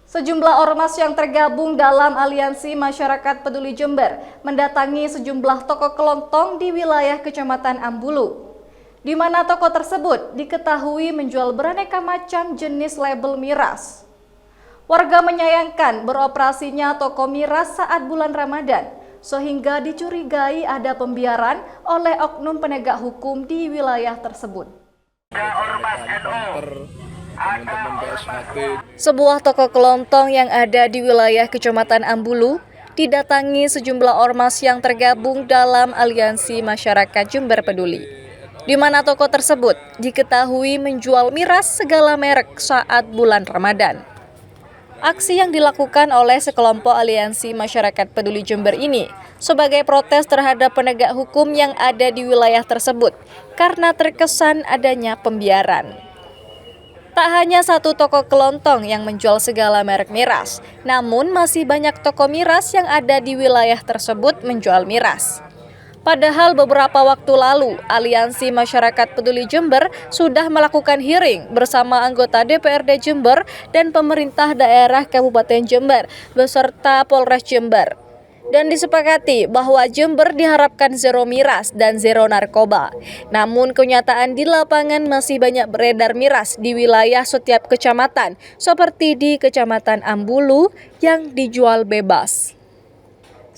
Sejumlah ormas yang tergabung dalam Aliansi Masyarakat Peduli Jember mendatangi sejumlah toko kelontong di wilayah Kecamatan Ambulu, di mana toko tersebut diketahui menjual beraneka macam jenis label miras. Warga menyayangkan beroperasinya toko miras saat bulan Ramadan, sehingga dicurigai ada pembiaran oleh oknum penegak hukum di wilayah tersebut. Sebuah toko kelontong yang ada di wilayah Kecamatan Ambulu didatangi sejumlah ormas yang tergabung dalam Aliansi Masyarakat Jember Peduli, di mana toko tersebut diketahui menjual miras segala merek saat bulan Ramadan. Aksi yang dilakukan oleh sekelompok Aliansi Masyarakat Peduli Jember ini sebagai protes terhadap penegak hukum yang ada di wilayah tersebut karena terkesan adanya pembiaran. Tak hanya satu toko kelontong yang menjual segala merek miras, namun masih banyak toko miras yang ada di wilayah tersebut menjual miras. Padahal beberapa waktu lalu, Aliansi Masyarakat Peduli Jember sudah melakukan hearing bersama anggota DPRD Jember dan pemerintah daerah Kabupaten Jember beserta Polres Jember. Dan disepakati bahwa Jember diharapkan zero miras dan zero narkoba. Namun kenyataan di lapangan masih banyak beredar miras di wilayah setiap kecamatan, seperti di Kecamatan Ambulu yang dijual bebas.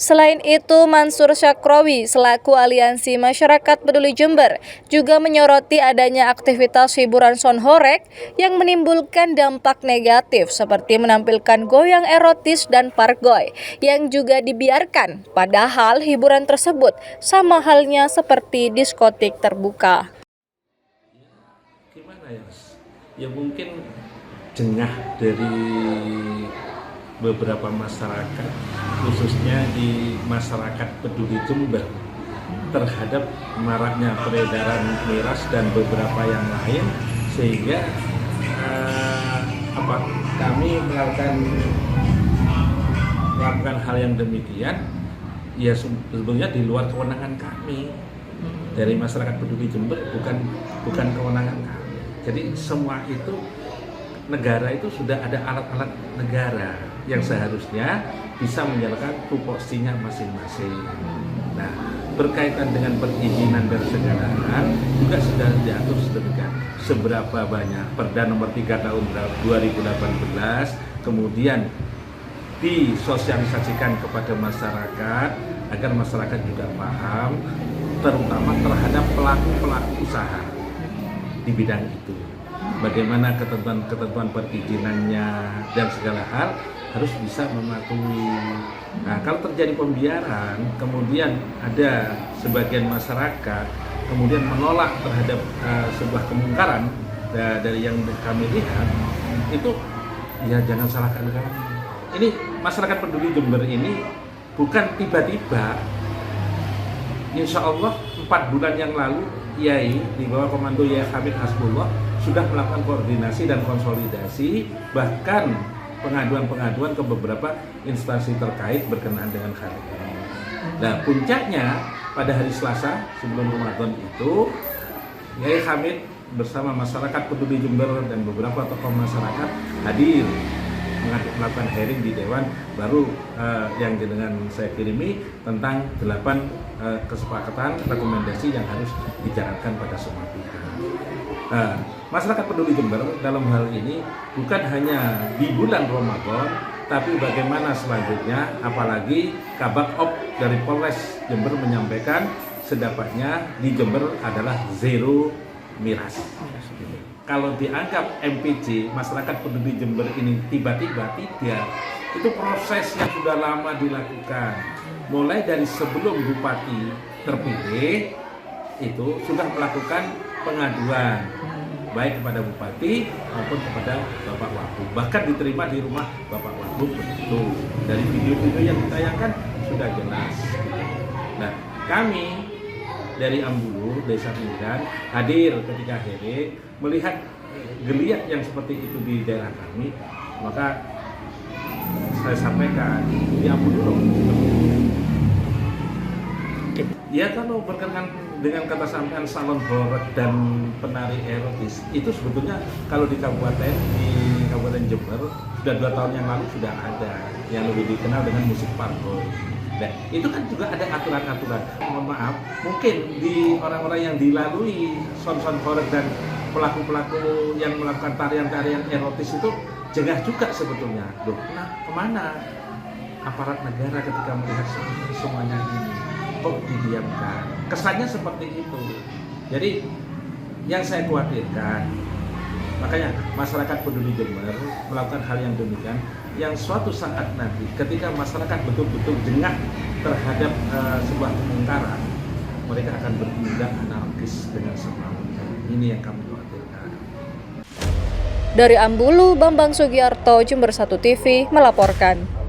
Selain itu, Mansur Syakrowi selaku Aliansi Masyarakat Peduli Jember juga menyoroti adanya aktivitas hiburan sonhorek yang menimbulkan dampak negatif seperti menampilkan goyang erotis dan pargoy yang juga dibiarkan, padahal hiburan tersebut sama halnya seperti diskotik terbuka. Gimana ya, ya mungkin jengah dari beberapa masyarakat, khususnya di masyarakat peduli Jember, terhadap maraknya peredaran miras dan beberapa yang lain, sehingga kami melakukan hal yang demikian, ya sebetulnya di luar kewenangan kami dari masyarakat peduli Jember, bukan kewenangan kami. Jadi semua itu negara itu sudah ada alat-alat negara yang seharusnya bisa menjalankan tupoksinya masing-masing. Nah, berkaitan dengan perizinan dan segala hal juga sudah diatur sedemikian. Seberapa banyak Perda nomor 3 tahun 2018 kemudian disosialisasikan kepada masyarakat agar masyarakat juga paham, terutama terhadap pelaku-pelaku usaha di bidang itu. Bagaimana ketentuan perizinannya dan segala hal harus bisa mematuhi. Nah, kalau terjadi pembiaran, kemudian ada sebagian masyarakat kemudian menolak terhadap sebuah kemungkaran dari yang kami lihat, itu ya jangan salahkan kami. Ini masyarakat peduli Jember ini bukan tiba-tiba. Insya Allah 4 bulan yang lalu Yai di bawah komando Yai Hamid Hasbullah sudah melakukan koordinasi dan konsolidasi, bahkan pengaduan-pengaduan ke beberapa instansi terkait berkenaan dengan hal ini. Nah, puncaknya pada hari Selasa sebelum Ramadan itu, Yai Hamid bersama masyarakat peduli Jember dan beberapa tokoh masyarakat hadir melakukan hearing di Dewan, baru yang dengan saya kirimi tentang 8 kesepakatan rekomendasi yang harus dijalankan pada semua pihak. Masyarakat peduli Jember dalam hal ini bukan hanya di bulan Ramadan, tapi bagaimana selanjutnya, apalagi Kabak Op dari Polres Jember menyampaikan sedapatnya di Jember adalah zero miras. Kalau dianggap MPJ, masyarakat peduli Jember ini tiba-tiba tidak, itu proses yang sudah lama dilakukan. Mulai dari sebelum Bupati terpilih, itu sudah melakukan pengaduan, baik kepada Bupati maupun kepada Bapak Wagub. Bahkan diterima di rumah Bapak Wagub begitu. Dari video-video yang ditayangkan sudah jelas. Nah, kami dari Ambulu, Desa Pinggan, hadir ketika hearing, melihat geliat yang seperti itu di daerah kami, maka saya sampaikan di Ambulu. Ya kalau berkenaan dengan kata sampean salon horeg dan penari erotis itu sebetulnya kalau di Kabupaten Jember sudah 2 tahun yang lalu sudah ada yang lebih dikenal dengan musik parkour. Nah, itu kan juga ada aturan-aturan. Mohon maaf, mungkin di orang-orang yang dilalui son-son horeg dan pelaku-pelaku yang melakukan tarian-tarian erotis itu jengah juga sebetulnya. Loh, kemana aparat negara ketika melihat semuanya ini? Kok didiamkan? Kesannya seperti itu. Jadi yang saya khawatirkan, makanya masyarakat peduli Jember melakukan hal yang demikian, yang suatu saat nanti ketika masyarakat betul-betul jengah terhadap sebuah kemungkaran, mereka akan bertindak anarkis dengan semaunya. Ini yang kami khawatirkan. Dari Ambulu, Bambang Sugiarto, Jember 1 TV melaporkan.